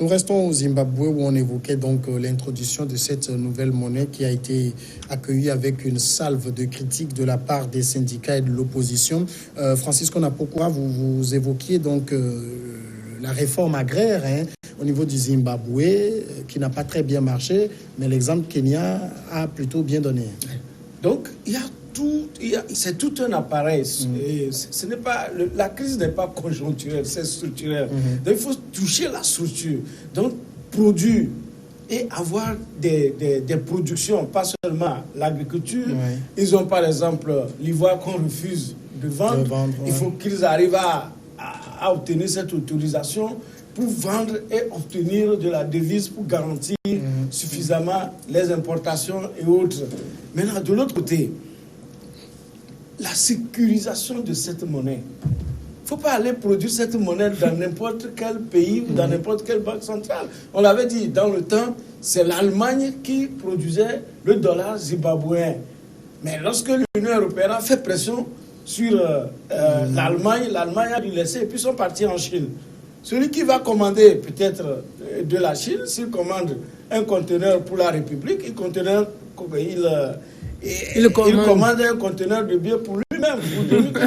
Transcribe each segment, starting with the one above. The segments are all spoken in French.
Nous restons au Zimbabwe où on évoquait donc l'introduction de cette nouvelle monnaie qui a été accueillie avec une salve de critiques de la part des syndicats et de l'opposition. Francisco Napokwa, vous évoquiez donc la réforme agraire au niveau du Zimbabwe qui n'a pas très bien marché, mais l'exemple Kenya a plutôt bien donné. Donc, c'est tout un appareil. Et ce n'est pas, la crise n'est pas conjoncturelle, c'est structurel. Donc, il faut toucher la structure. Donc, produire et avoir des productions, pas seulement l'agriculture. Ils ont par exemple l'ivoire qu'on refuse de vendre. Il faut qu'ils arrivent à obtenir cette autorisation pour vendre et obtenir de la devise pour garantir suffisamment les importations et autres. Maintenant, de l'autre côté, la sécurisation de cette monnaie. Il ne faut pas aller produire cette monnaie dans n'importe quel pays ou dans n'importe quelle banque centrale. On l'avait dit, dans le temps, c'est l'Allemagne qui produisait le dollar zimbabwéen. Mais lorsque l'Union européenne a fait pression sur l'Allemagne a dû laisser et puis ils sont partis en Chine. Celui qui va commander peut-être de la Chine, s'il commande un conteneur pour la République, il commande un conteneur de biens pour lui-même. Donc,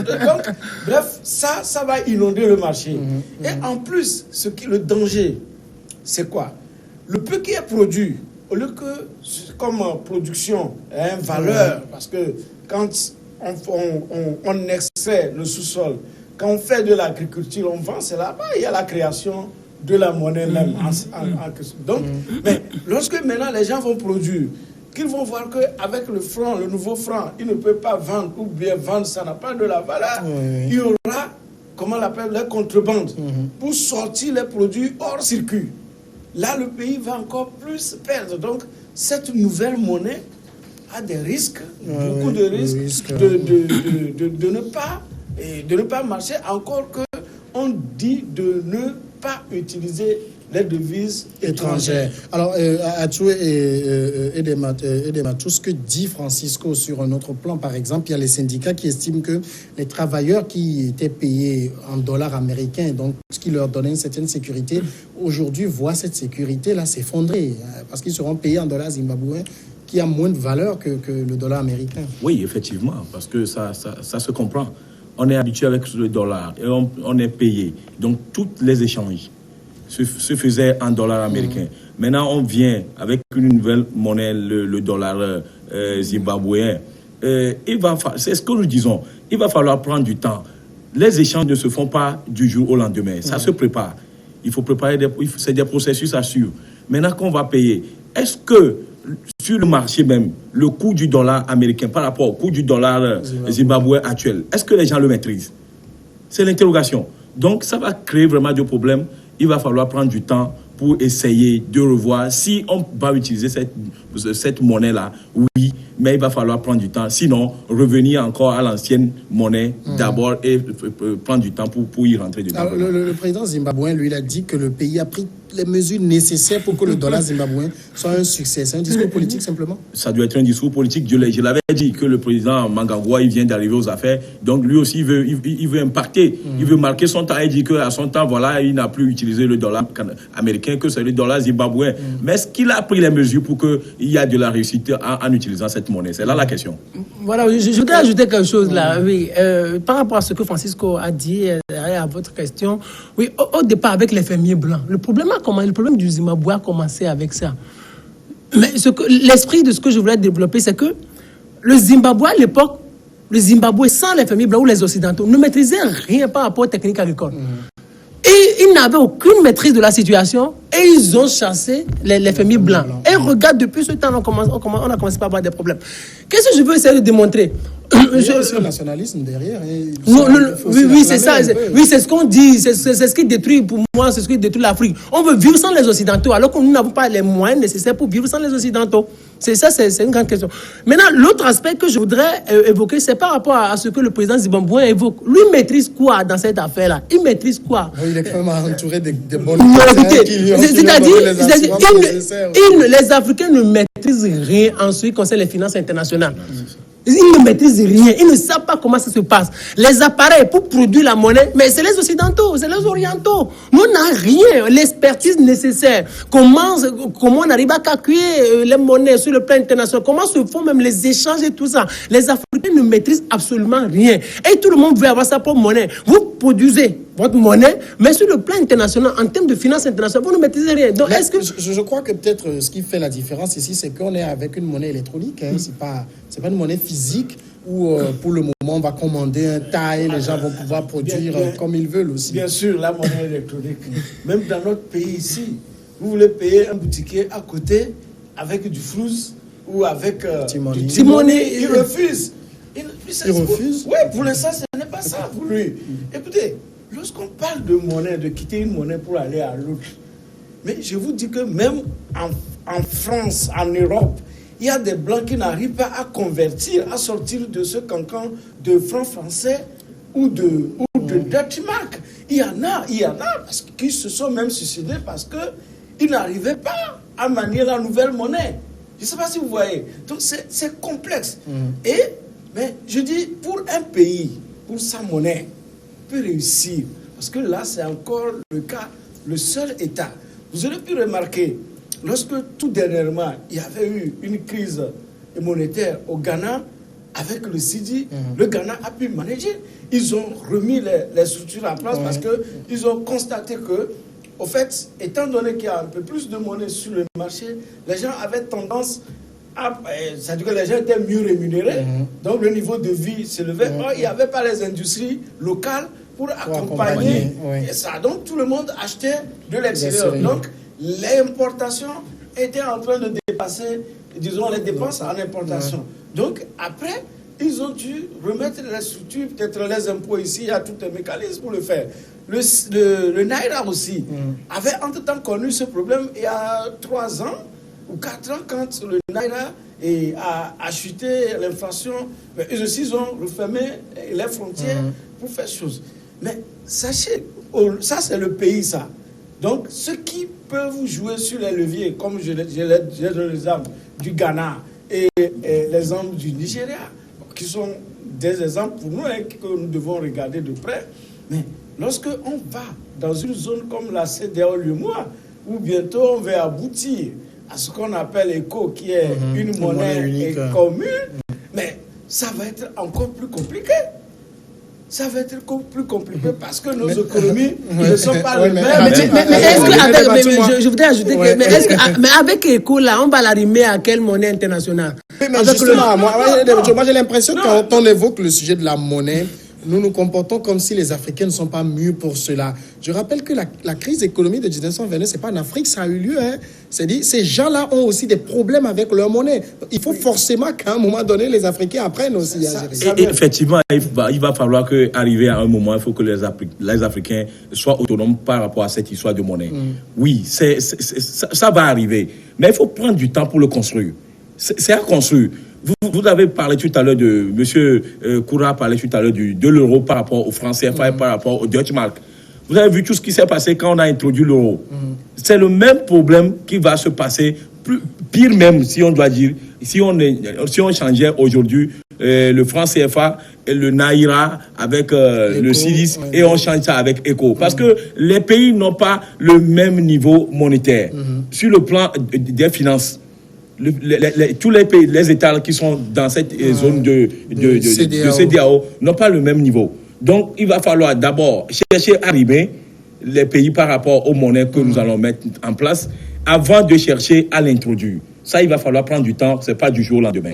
bref, ça va inonder le marché. Et en plus, le danger, c'est quoi? Le peu qui est produit, au lieu que, comme production, valeur, parce que quand on extrait le sous-sol, quand on fait de l'agriculture, on vend, c'est là-bas, il y a la création de la monnaie même. Donc, mais lorsque maintenant les gens vont produire, qu'ils vont voir qu'avec le franc, le nouveau franc, ils ne peuvent pas vendre ou bien vendre, ça n'a pas de la valeur. Il y aura, comment on l'appelle, les contrebandes pour sortir les produits hors circuit. Là, le pays va encore plus perdre. Donc, cette nouvelle monnaie a des risques, beaucoup de risques de ne pas marcher, encore qu'on dit de ne pas utiliser les devises étrangères. Alors, Atou et tout ce que dit Francisco sur un autre plan, par exemple, il y a les syndicats qui estiment que les travailleurs qui étaient payés en dollars américains, donc ce qui leur donnait une certaine sécurité, aujourd'hui voient cette sécurité-là s'effondrer, parce qu'ils seront payés en dollars zimbabwéens, qui a moins de valeur que le dollar américain. Oui, effectivement, parce que ça se comprend. On est habitué avec le dollar et on est payé. Donc, tous les échanges se faisaient en dollars américains. Maintenant, on vient avec une nouvelle monnaie, le dollar zimbabwéen. C'est ce que nous disons. Il va falloir prendre du temps. Les échanges ne se font pas du jour au lendemain. Ça se prépare. Il faut préparer c'est des processus à suivre. Maintenant qu'on va payer, est-ce que sur le marché même, le coût du dollar américain par rapport au coût du dollar zimbabwéen actuel, est-ce que les gens le maîtrisent? C'est l'interrogation. Donc, ça va créer vraiment des problèmes. Il va falloir prendre du temps pour essayer de revoir si on va utiliser cette monnaie-là. Oui, mais il va falloir prendre du temps. Sinon, revenir encore à l'ancienne monnaie d'abord et prendre du temps pour y rentrer dedans. Alors, le président zimbabwéen, lui, il a dit que le pays a pris les mesures nécessaires pour que le dollar zimbabwéen soit un succès. C'est un discours politique simplement? Ça doit être un discours politique. Je l'avais dit que le président Mnangagwa, il vient d'arriver aux affaires. Donc lui aussi, il veut impacter. Il veut marquer son temps. Il dit qu'à son temps, voilà, il n'a plus utilisé le dollar américain, que c'est le dollar zimbabwéen. Mais est-ce qu'il a pris les mesures pour qu'il y ait de la réussite en utilisant cette monnaie? C'est là la question. Voilà, je voudrais ajouter quelque chose là. Oui, par rapport à ce que Francisco a dit, à votre question, oui, au départ avec les fermiers blancs, le problème du Zimbabwe a commencé avec ça. Mais l'esprit de ce que je voulais développer, c'est que le Zimbabwe à l'époque, le Zimbabwe sans les fermiers blancs ou les occidentaux ne maîtrisait rien par rapport aux techniques agricoles. Et ils n'avaient aucune maîtrise de la situation et ils ont chassé les fermiers blancs. Et regarde, depuis ce temps, on a commencé par avoir des problèmes. Qu'est-ce que je veux essayer de démontrer? Il y a aussi un nationalisme derrière. Oui, c'est ça. Oui, c'est ce qu'on dit. C'est ce qui détruit, pour moi, c'est ce qui détruit l'Afrique. On veut vivre sans les Occidentaux, alors que nous n'avons pas les moyens nécessaires pour vivre sans les Occidentaux. C'est ça, c'est une grande question. Maintenant, l'autre aspect que je voudrais évoquer, c'est par rapport à ce que le président zimbabwéen évoque. Lui maîtrise quoi dans cette affaire-là? Il maîtrise quoi? Il est quand même entouré de bonnes c'est-à-dire, les Africains ne maîtrisent rien en ce qui concerne les finances internationales. Ils ne maîtrisent rien, ils ne savent pas comment ça se passe. Les appareils pour produire la monnaie, mais c'est les Occidentaux, c'est les Orientaux. Nous, on n'a rien, l'expertise nécessaire. Comment on arrive à calculer les monnaies sur le plan international, comment se font même les échanges et tout ça. Les Africains ne maîtrisent absolument rien. Et tout le monde veut avoir sa propre monnaie. Vous produisez votre monnaie, mais sur le plan international, en termes de finances internationales, vous ne maîtrisez rien. Donc, est-ce que... je crois que peut-être ce qui fait la différence ici, c'est qu'on est avec une monnaie électronique. Hein. C'est pas une monnaie physique où, pour le moment, on va commander un taille, les gens vont pouvoir produire comme ils veulent aussi. Bien sûr, la monnaie électronique. Même dans notre pays ici, vous voulez payer un boutiquier à côté avec du flouze ou avec du T-Money, il refuse. Il refuse? Oui, pour l'instant, ce n'est pas ça pour lui. Écoutez, lorsqu'on parle de monnaie, de quitter une monnaie pour aller à l'autre, mais je vous dis que même en France, en Europe, il y a des blancs qui n'arrivent pas à convertir, à sortir de ce cancan de francs français ou de Dutch mark. Il y en a parce qu'ils se sont même suicidés parce qu'ils n'arrivaient pas à manier la nouvelle monnaie. Je ne sais pas si vous voyez. Donc c'est complexe. Mais je dis, pour un pays, pour sa monnaie, peut réussir. Parce que là, c'est encore le cas, le seul État. Vous aurez pu remarquer, lorsque tout dernièrement, il y avait eu une crise monétaire au Ghana, avec le CIDI, le Ghana a pu manager. Ils ont remis les structures en place parce qu'ils ont constaté que, au fait, étant donné qu'il y a un peu plus de monnaie sur le marché, les gens avaient tendance c'est-à-dire que les gens étaient mieux rémunérés, donc le niveau de vie s'élevait. Or, il n'y avait pas les industries locales pour accompagner ça. Donc, tout le monde achetait de l'extérieur. Donc, l'importation était en train de dépasser, disons, les dépenses en importation. Donc, après, ils ont dû remettre les structures, peut-être les impôts ici, il y a tout un mécanisme pour le faire. Le Naira aussi avait entre-temps connu ce problème il y a 3 ans ou 4 ans, quand le Naira a chuté l'inflation, eux aussi ils ont refermé les frontières pour faire chose. Mais sachez, ça c'est le pays ça. Donc ceux qui peuvent jouer sur les leviers, comme j'ai donné l'exemple du Ghana et l'exemple du Nigeria, qui sont des exemples pour nous que nous devons regarder de près. Mais lorsque on va dans une zone comme la CEDEAO-UEMOA, où bientôt on va aboutir à ce qu'on appelle ECO, qui est une monnaie unique, commune, mais ça va être encore plus compliqué. Ça va être plus compliqué parce que nos économies ne sont pas les mêmes. Je voudrais ajouter que, mais avec ECO, là, on va l'arrimer à quelle monnaie internationale? Mais justement, moi j'ai l'impression que quand on évoque le sujet de la monnaie, nous nous comportons comme si les Africains ne sont pas mûrs pour cela. Je rappelle que la crise économique de 1929, ce n'est pas en Afrique, ça a eu lieu. Hein. C'est-à-dire, ces gens-là ont aussi des problèmes avec leur monnaie. Il faut forcément qu'à un moment donné, les Africains apprennent aussi à gérer. Et effectivement, il va falloir qu'arriver à un moment, il faut que les Africains soient autonomes par rapport à cette histoire de monnaie. Oui, ça va arriver. Mais il faut prendre du temps pour le construire. C'est à construire. Vous avez parlé tout à l'heure de... Monsieur Koura a parlé tout à l'heure de l'euro par rapport au franc CFA et par rapport au Dutch mark. Vous avez vu tout ce qui s'est passé quand on a introduit l'euro. C'est le même problème qui va se passer, pire même, si on doit dire, si on changeait aujourd'hui le franc CFA et le Naira avec le CIDIS et on change ça avec ECO. Parce que les pays n'ont pas le même niveau monétaire sur le plan des finances. Tous les pays, les États qui sont dans cette zone de CEDEAO n'ont pas le même niveau. Donc, il va falloir d'abord chercher à arrimer les pays par rapport aux monnaies que nous allons mettre en place avant de chercher à l'introduire. Ça, il va falloir prendre du temps, c'est pas du jour au lendemain.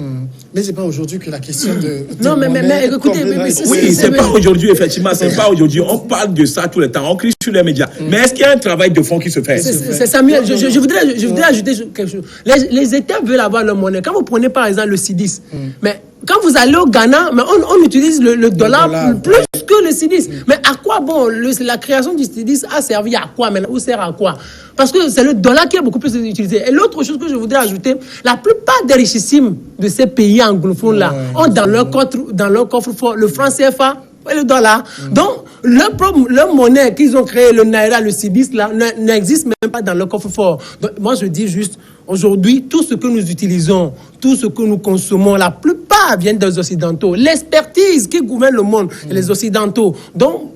Mais c'est pas aujourd'hui que la question de non, mais écoutez, oui, c'est pas aujourd'hui, effectivement, c'est pas aujourd'hui. On parle de ça tout le temps, on crie sur les médias. Mais est-ce qu'il y a un travail de fond qui se fait? C'est Samuel, je voudrais ajouter quelque chose. Les États veulent avoir leur monnaie. Quand vous prenez par exemple le CIDIS, mais quand vous allez au Ghana, mais on utilise le dollar plus que le CIDIS. Mais à quoi bon la création du CIDIS a servi à quoi maintenant? Ou sert à quoi? Parce que c'est le dollar qui est beaucoup plus utilisé. Et l'autre chose que je voudrais ajouter, la plupart des richissimes de ces pays anglophones-là ont dans leur coffre fort le franc CFA et le dollar. Donc, Leur monnaie qu'ils ont créé, le Naira, le Cibis, là, n'existe même pas dans le coffre-fort. Donc, moi, je dis juste, aujourd'hui, tout ce que nous utilisons, tout ce que nous consommons, la plupart viennent des Occidentaux. L'expertise qui gouverne le monde, les Occidentaux. Donc,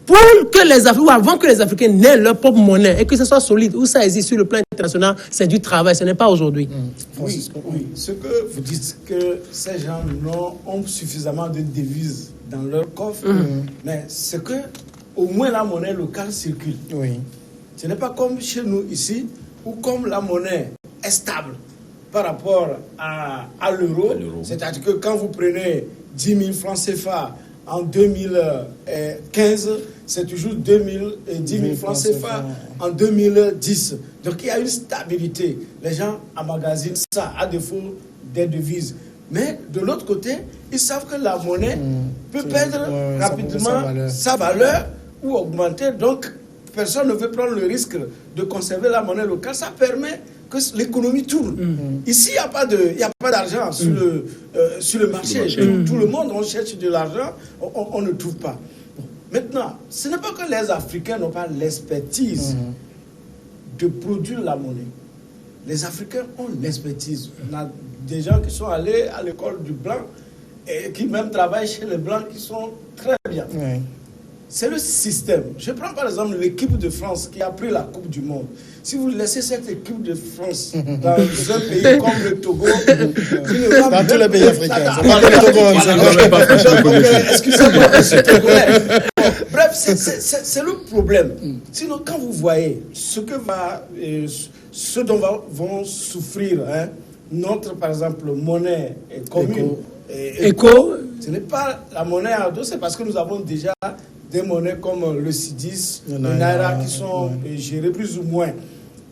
pour que les Africains, ou avant que les Africains n'aient leur propre monnaie et que ce soit solide, où ça existe sur le plan international, c'est du travail, ce n'est pas aujourd'hui. Oui, oui. Ce que vous dites que ces gens ont suffisamment de devises dans leur coffre, mais c'est que au moins la monnaie locale circule. Oui. Ce n'est pas comme chez nous ici, où comme la monnaie est stable par rapport à l'euro, c'est-à-dire que quand vous prenez 10 000 francs CFA en 2015, c'est toujours 10 000 francs CFA en 2010. Donc il y a une stabilité. Les gens emmagasinent ça à défaut des devises. Mais de l'autre côté, ils savent que la monnaie peut perdre rapidement sa valeur ou augmenter. Donc personne ne veut prendre le risque de conserver la monnaie locale. Ça permet que l'économie tourne. Ici, il n'y a pas d'argent sur le marché. Tout le monde, on cherche de l'argent, on ne trouve pas. Bon. Maintenant, ce n'est pas que les Africains n'ont pas l'expertise de produire la monnaie. Les Africains ont l'expertise. On a des gens qui sont allés à l'école du blanc et qui même travaillent chez les blancs qui sont très bien. Oui. C'est le système. Je prends par exemple l'équipe de France qui a pris la Coupe du Monde. Si vous laissez cette équipe de France dans un pays comme le Togo, dans tous les pays africains, excusez-moi, bref, c'est le problème. Sinon, quand vous voyez ce dont vont souffrir notre, par exemple, monnaie commune, ce n'est pas la monnaie à dos, c'est parce que nous avons déjà des monnaies comme le Cibis, le Naira qui sont gérées plus ou moins.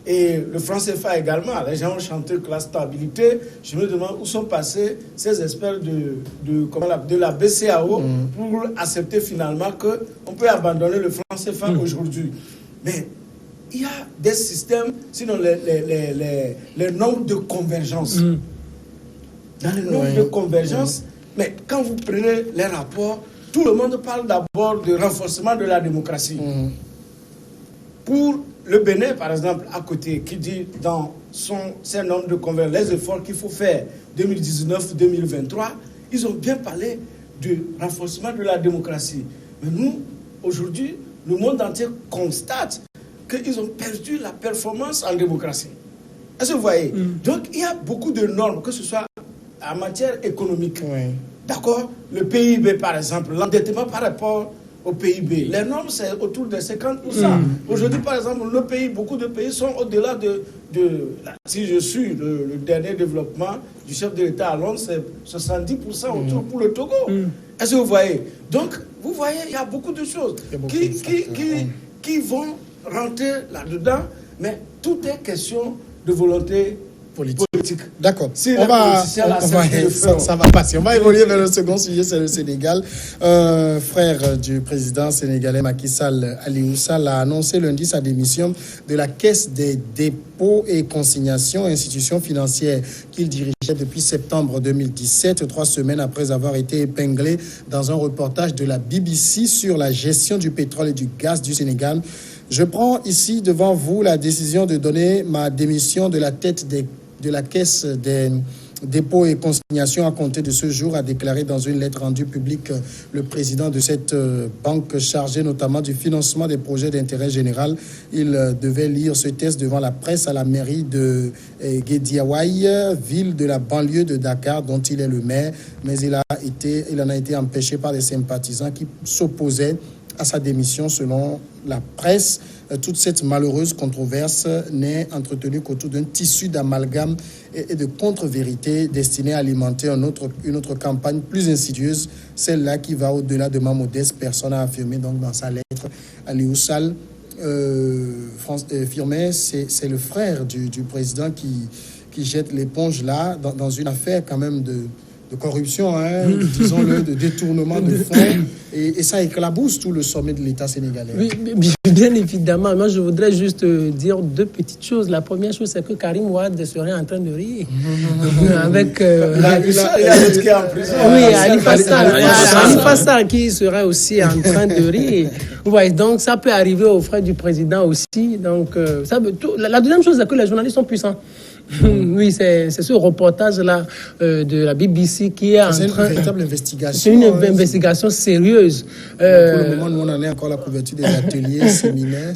Et le franc CFA également. Les gens ont chanté que la stabilité. Je me demande où sont passés ces experts de la BCAO pour accepter finalement qu'on peut abandonner le franc CFA aujourd'hui. Mais il y a des systèmes, sinon les normes de convergence. Dans les normes de convergence, mais quand vous prenez les rapports, tout le monde parle d'abord de renforcement de la démocratie. Pour le Bénin, par exemple, à côté, qui dit dans ses normes de convergence, les efforts qu'il faut faire 2019-2023, ils ont bien parlé du renforcement de la démocratie. Mais nous, aujourd'hui, le monde entier constate qu'ils ont perdu la performance en démocratie. Est-ce que vous voyez? Donc, il y a beaucoup de normes, que ce soit en matière économique. D'accord? Le PIB, par exemple, l'endettement par rapport au PIB. Les normes, c'est autour de 50%. Aujourd'hui, par exemple, beaucoup de pays sont au-delà de si je suis le dernier développement du chef de l'État à Londres, c'est 70% autour pour le Togo. Est-ce que vous voyez? Donc, vous voyez, il y a beaucoup de choses qui vont rentrer là-dedans, mais tout est question de volonté politique. D'accord. Ça va passer. On va évoluer vers le second sujet, c'est le Sénégal. Frère du président sénégalais Macky Sall, Aliou Sall, a annoncé lundi sa démission de la Caisse des dépôts et consignations, institution financière qu'il dirigeait depuis septembre 2017, 3 semaines après avoir été épinglé dans un reportage de la BBC sur la gestion du pétrole et du gaz du Sénégal. Je prends ici devant vous la décision de donner ma démission de la tête de la Caisse des dépôts et consignations à compter de ce jour, a déclaré dans une lettre rendue publique le président de cette banque chargée notamment du financement des projets d'intérêt général. Il devait lire ce texte devant la presse à la mairie de Guédiawaye, ville de la banlieue de Dakar dont il est le maire, mais il en a été empêché par des sympathisants qui s'opposaient à sa démission selon la presse. Toute cette malheureuse controverse n'est entretenue qu'autour d'un tissu d'amalgame et de contre-vérité destiné à alimenter une autre campagne plus insidieuse, celle-là qui va au-delà de ma modeste personne, a affirmé donc dans sa lettre Aliou Sall. Firmin, c'est le frère du président qui jette l'éponge là dans une affaire quand même corruption, hein, disons-le, de détournement de fonds, et ça éclabousse tout le sommet de l'État sénégalais. Oui, bien évidemment. Moi, je voudrais juste dire deux petites choses. La première chose, c'est que Karim Wade serait en train de rire. Avec... il y a l'autre qui est en prison. Oui, Ali Fassal qui serait aussi en train de rire. Ouais, donc, ça peut arriver aux frères du président aussi. Donc, la deuxième chose, c'est que les journalistes sont puissants. Oui, c'est ce reportage-là de la BBC qui est en train... C'est une véritable investigation. C'est une investigation sérieuse. Pour le moment, nous, on en est encore à la couverture des ateliers, séminaires.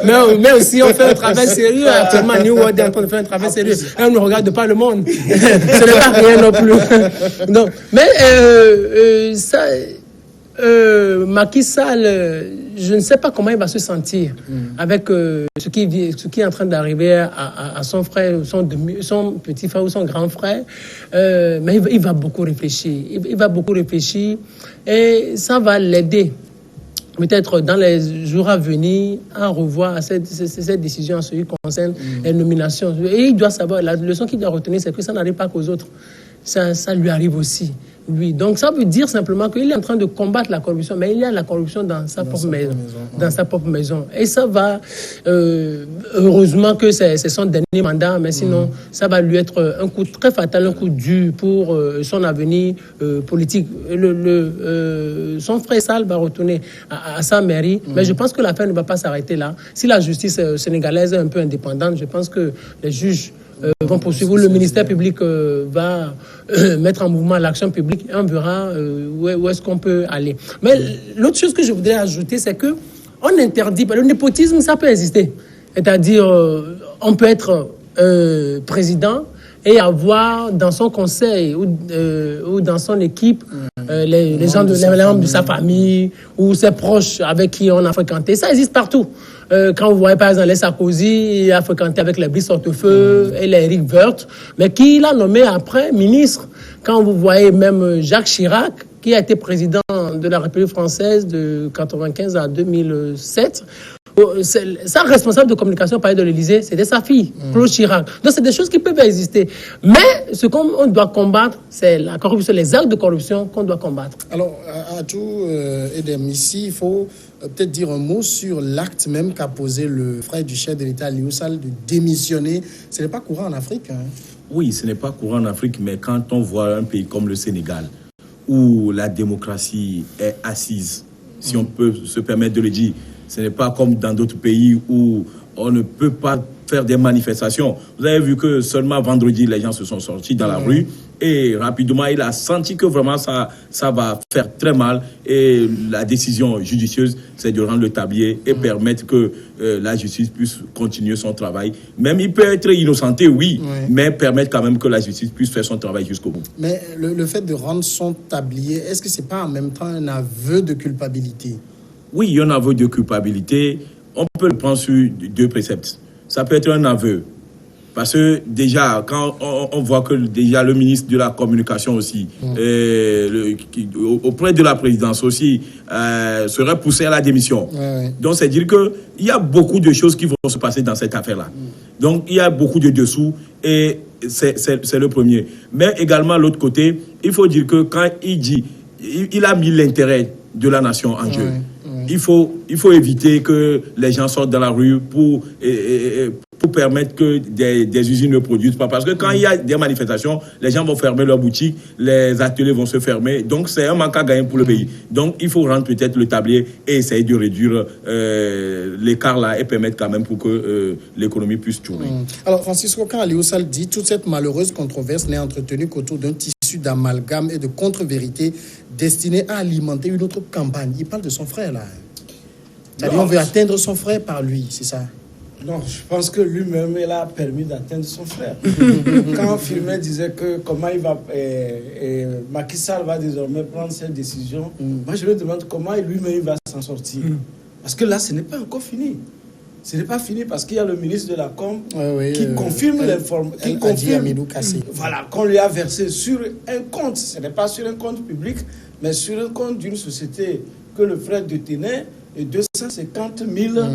Mais aussi, on fait un travail sérieux. Actuellement, New World est en train de faire un travail sérieux. Et on ne regarde pas le monde. Ce n'est pas rien non plus. Donc, mais ça... Macky Sall, je ne sais pas comment il va se sentir avec ce qui est en train d'arriver à son frère, son petit frère ou son grand frère. Mais il va beaucoup réfléchir. Il va beaucoup réfléchir et ça va l'aider. Peut-être dans les jours à venir, à revoir cette décision en ce qui concerne les nominations. Et il doit savoir, la leçon qu'il doit retenir, c'est que ça n'arrive pas qu'aux autres. Ça lui arrive aussi. Lui. Donc ça veut dire simplement qu'il est en train de combattre la corruption, mais il y a la corruption dans sa propre maison. Dans sa propre maison. Et ça va, heureusement que c'est son dernier mandat, mais sinon ça va lui être un coup très fatal, un coup dur pour son avenir politique. Son frère Sall va retourner à sa mairie, mais je pense que l'affaire ne va pas s'arrêter là. Si la justice sénégalaise est un peu indépendante, je pense que les juges vont poursuivre. Le ministère public va mettre en mouvement l'action publique et on verra où est-ce qu'on peut aller. Mais l'autre chose que je voudrais ajouter, c'est que on interdit, le népotisme, ça peut exister. C'est-à-dire, on peut être président et avoir dans son conseil ou dans son équipe les membres de sa famille ou ses proches avec qui on a fréquenté. Ça existe partout. Quand vous voyez par exemple les Sarkozy, il a fréquenté avec les Brice Hortefeux et les Eric Woerth, mais qui l'a nommé après ministre. Quand vous voyez même Jacques Chirac, qui a été président de la République française de 1995 à 2007, sa responsable de communication par de l'Élysée, c'était sa fille, Claude Chirac. Donc c'est des choses qui peuvent exister. Mais ce qu'on doit combattre, c'est la corruption, les actes de corruption qu'on doit combattre. Alors, à tout, Edem, ici, il faut peut-être dire un mot sur l'acte même qu'a posé le frère du chef de l'État, Aliou Sall, de démissionner. Ce n'est pas courant en Afrique. Hein. Oui, ce n'est pas courant en Afrique, mais quand on voit un pays comme le Sénégal, où la démocratie est assise, si on peut se permettre de le dire, ce n'est pas comme dans d'autres pays où on ne peut pas faire des manifestations. Vous avez vu que seulement vendredi, les gens se sont sortis dans la rue et rapidement, il a senti que vraiment ça va faire très mal. Et la décision judicieuse, c'est de rendre le tablier et permettre que la justice puisse continuer son travail. Même il peut être innocenté, oui, mais permettre quand même que la justice puisse faire son travail jusqu'au bout. Mais le fait de rendre son tablier, est-ce que ce n'est pas en même temps un aveu de culpabilité? Oui, il y a un aveu de culpabilité. On peut le prendre sur deux préceptes. Ça peut être un aveu. Parce que déjà, quand on voit que déjà le ministre de la Communication aussi, auprès de la présidence aussi, serait poussé à la démission. Donc, c'est dire qu'il y a beaucoup de choses qui vont se passer dans cette affaire-là. Donc, il y a beaucoup de dessous et c'est le premier. Mais également, l'autre côté, il faut dire que quand il dit, il a mis l'intérêt de la nation en jeu. Il faut éviter que les gens sortent dans la rue pour permettre que des usines ne produisent pas. Parce que quand il y a des manifestations, les gens vont fermer leurs boutiques, les ateliers vont se fermer. Donc, c'est un manque à gagner pour le pays. Donc, il faut rendre peut-être le tablier et essayer de réduire l'écart là et permettre quand même pour que l'économie puisse tourner. Alors, Francisco, quand Aliou Sall dit toute cette malheureuse controverse n'est entretenue qu'autour d'un tissu d'amalgame et de contre-vérité destiné à alimenter une autre campagne. Il parle de son frère, là. C'est-à-dire, on veut atteindre son frère par lui, c'est ça? Non, je pense que lui-même, il a permis d'atteindre son frère. Quand Firmin disait que comment il va... Macky Sall va désormais prendre cette décision, moi je me demande comment lui-même il va s'en sortir. Parce que là, ce n'est pas encore fini. Ce n'est pas fini parce qu'il y a le ministre de la Com qui confirme l'information. Voilà, qu'on lui a versé sur un compte. Ce n'est pas sur un compte public, mais sur un compte d'une société que le frère détenait et 250 000 $.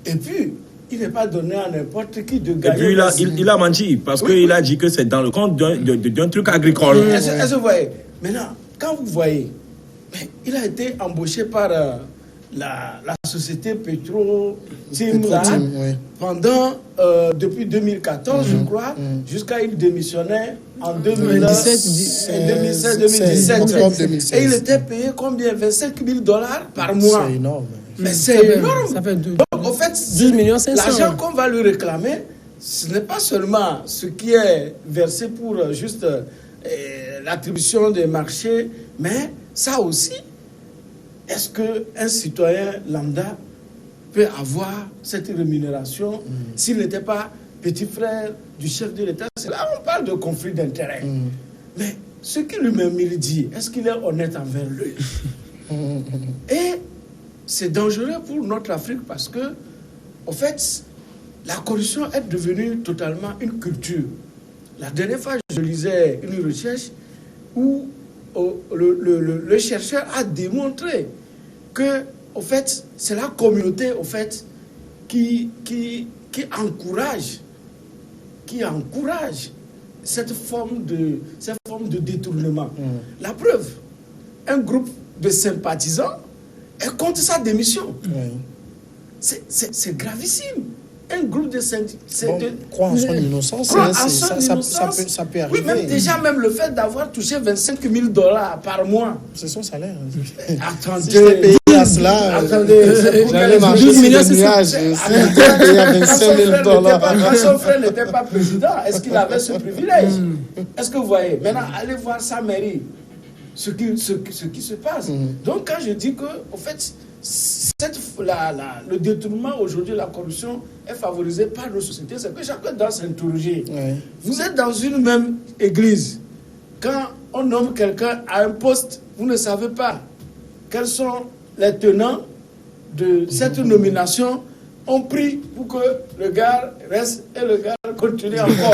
Et puis, il n'est pas donné à n'importe qui de Et gagner. puis il a menti parce qu'il a dit que c'est dans le compte d'un truc agricole. Est-ce que vous voyez? Maintenant, quand vous voyez, il a été embauché par la société Petro-Tim pendant, depuis 2014, je crois, jusqu'à il démissionnait en 2017. Et il était payé combien? 25 000 $ par mois. C'est énorme. Mais c'est énorme. Ça fait Donc, en fait, 12 millions 500. l'argent qu'on va lui réclamer, ce n'est pas seulement ce qui est versé pour juste l'attribution des marchés, mais ça aussi. Est-ce qu'un citoyen lambda peut avoir cette rémunération s'il n'était pas petit frère du chef de l'État? C'est là on parle de conflit d'intérêts. Mais ce qu'il lui-même il dit, est-ce qu'il est honnête envers lui? Et c'est dangereux pour notre Afrique parce que, en fait, la corruption est devenue totalement une culture. La dernière fois, je lisais une recherche où le chercheur a démontré que, au fait, c'est la communauté, au fait, qui encourage cette forme de détournement. La preuve, un groupe de sympathisants est contre sa démission. C'est gravissime. Un groupe de sympathisants. Croire en son innocence, ça peut arriver. Oui, même le fait d'avoir touché 25 000 $ par mois. C'est son salaire. Attendez, si je payé à cela, j'allais marcher sur les nuages. Payé à 25 000 $. Quand son frère n'était pas président, est-ce qu'il avait ce privilège? Est-ce que vous voyez? Maintenant, allez voir sa mairie, ce qui se passe. Donc, quand je dis que, en fait, le détournement aujourd'hui, la corruption est favorisée par nos sociétés, c'est que chacun doit s'interroger. Vous êtes dans une même église. Quand on nomme quelqu'un à un poste, vous ne savez pas quels sont les tenants de cette nomination. On prie pour que le gars reste et le gars continue encore.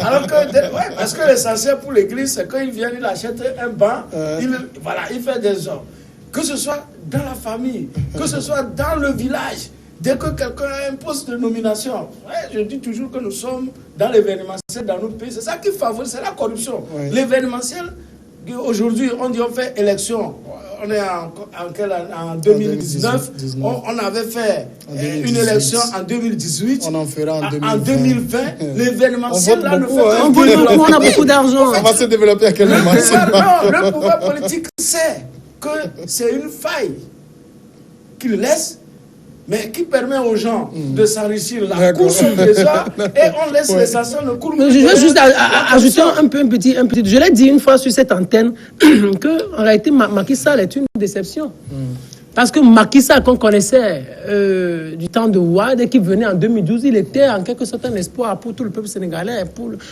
Alors que, parce que l'essentiel pour l'église, c'est qu'il vient, il achète un banc, il fait des ordres. Que ce soit dans la famille, que ce soit dans le village, dès que quelqu'un a un poste de nomination, je dis toujours que nous sommes dans l'événementiel dans notre pays. C'est ça qui favorise, c'est la corruption. L'événementiel, aujourd'hui, on dit on fait élection. On est en 2019. On avait fait une élection en 2018. On en fera en 2020. L'événementiel, là, ne fait pas. On a beaucoup d'argent. On va se développer à quel moment? Le pouvoir politique sait que c'est une faille qu'il laisse, mais qui permet aux gens de s'enrichir. La course au trésor, et on laisse l'essentiel le cours. Je veux juste ajouter un petit. Je l'ai dit une fois sur cette antenne que en réalité Macky Sall est une déception. Parce que Macky Sall qu'on connaissait du temps de Wade et qui venait en 2012, il était en quelque sorte un espoir pour tout le peuple sénégalais,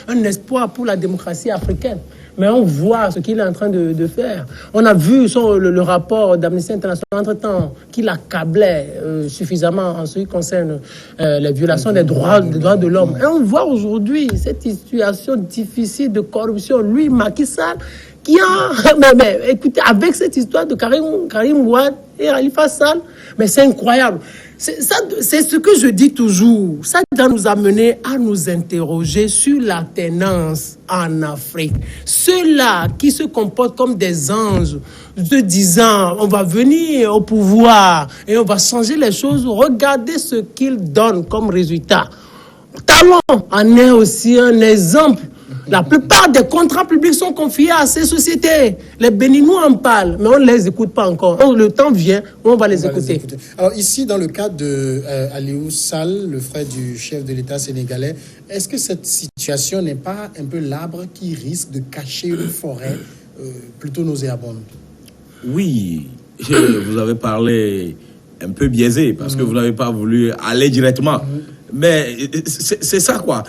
un espoir pour la démocratie africaine. Mais on voit ce qu'il est en train de faire. On a vu le rapport d'Amnesty International entre-temps qu'il accablait suffisamment en ce qui concerne les violations des droits de l'homme. Et on voit aujourd'hui cette situation difficile de corruption. Lui, Macky Sall, qui a... Mais écoutez, avec cette histoire de Karim Wade et Khalifa Sall, mais c'est incroyable. C'est ce que je dis toujours. Ça doit nous amener à nous interroger sur la tenance en Afrique. Ceux-là qui se comportent comme des anges, se disant on va venir au pouvoir et on va changer les choses, regardez ce qu'ils donnent comme résultat. Talon en est aussi un exemple. La plupart des contrats publics sont confiés à ces sociétés. Les Béninois en parlent, mais on ne les écoute pas encore. Donc, le temps vient où on va les écouter. Alors ici, dans le cas de Aliou Sall, le frère du chef de l'État sénégalais, est-ce que cette situation n'est pas un peu l'arbre qui risque de cacher une forêt plutôt nauséabonde? Oui, vous avez parlé un peu biaisé parce que vous n'avez pas voulu aller directement. Mais c'est ça quoi.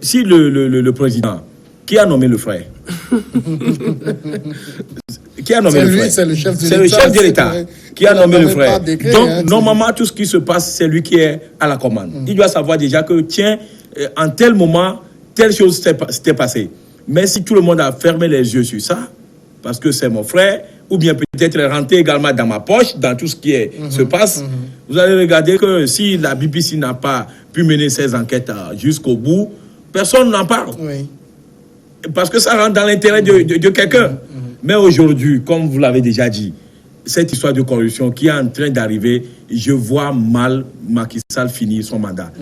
Si le président qui a nommé le frère, c'est le chef de l'État qui a nommé le frère. Donc normalement tout ce qui se passe, c'est lui qui est à la commande. Il doit savoir déjà que tiens, en tel moment, telle chose s'était passée. Mais si tout le monde a fermé les yeux sur ça, parce que c'est mon frère, ou bien peut-être rentrer également dans ma poche, dans tout ce qui se passe, Vous allez regarder que si la BBC n'a pas pu mener ses enquêtes jusqu'au bout, personne n'en parle. Oui. Parce que ça rentre dans l'intérêt de quelqu'un. Mais aujourd'hui, comme vous l'avez déjà dit, cette histoire de corruption qui est en train d'arriver, je vois mal Macky Sall finir son mandat.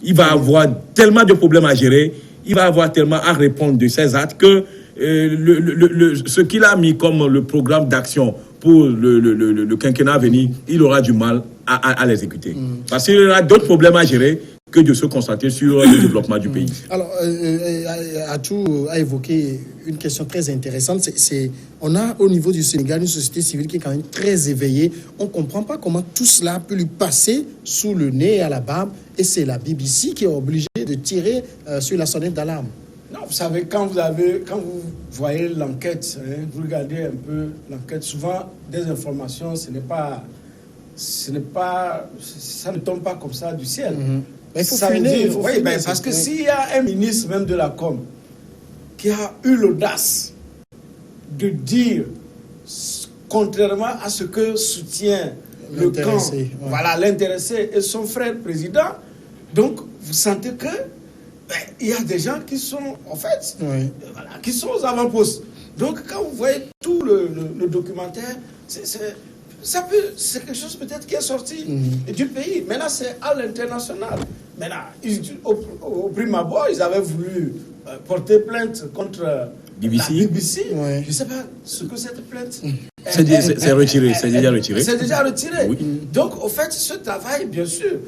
Il va avoir tellement de problèmes à gérer, il va avoir tellement à répondre de ses actes que ce qu'il a mis comme le programme d'action pour le quinquennat à venir, il aura du mal à l'exécuter. Parce qu'il y aura d'autres problèmes à gérer que de se concentrer sur le développement du pays. Alors, Atou a évoqué une question très intéressante. On a au niveau du Sénégal une société civile qui est quand même très éveillée. On ne comprend pas comment tout cela peut lui passer sous le nez et à la barbe. Et c'est la BBC qui est obligée de tirer sur la sonnette d'alarme. Non, vous savez, quand vous voyez l'enquête, hein, vous regardez un peu l'enquête, souvent des informations, ça ne tombe pas comme ça du ciel. Mais il faut ça finir, veut dire, parce que s'il y a un ministre même de la com qui a eu l'audace de dire, contrairement à ce que soutient le camp, voilà, l'intéressé et son frère président, donc vous sentez que il y a des gens qui sont, en fait, voilà, qui sont aux avant-postes. Donc quand vous voyez tout le documentaire, c'est quelque chose peut-être qui est sorti du pays. Maintenant, c'est à l'international. Maintenant, au prime abord, ils avaient voulu porter plainte contre BBC. la BBC. Je ne sais pas ce que cette plainte. C'est retiré, c'est déjà retiré. C'est déjà retiré. Oui. Donc, au fait, ce travail, bien sûr,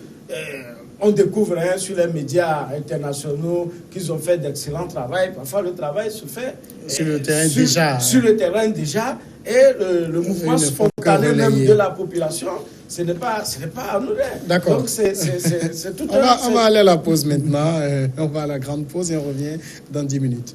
on découvre sur les médias internationaux qu'ils ont fait d'excellents travail. Parfois, le travail se fait sur le terrain déjà. Sur le terrain déjà. Et le mouvement spontané même de la population, ce n'est pas anodin. D'accord. Donc, c'est tout on va aller à la pause maintenant. On va à la grande pause et on revient dans 10 minutes.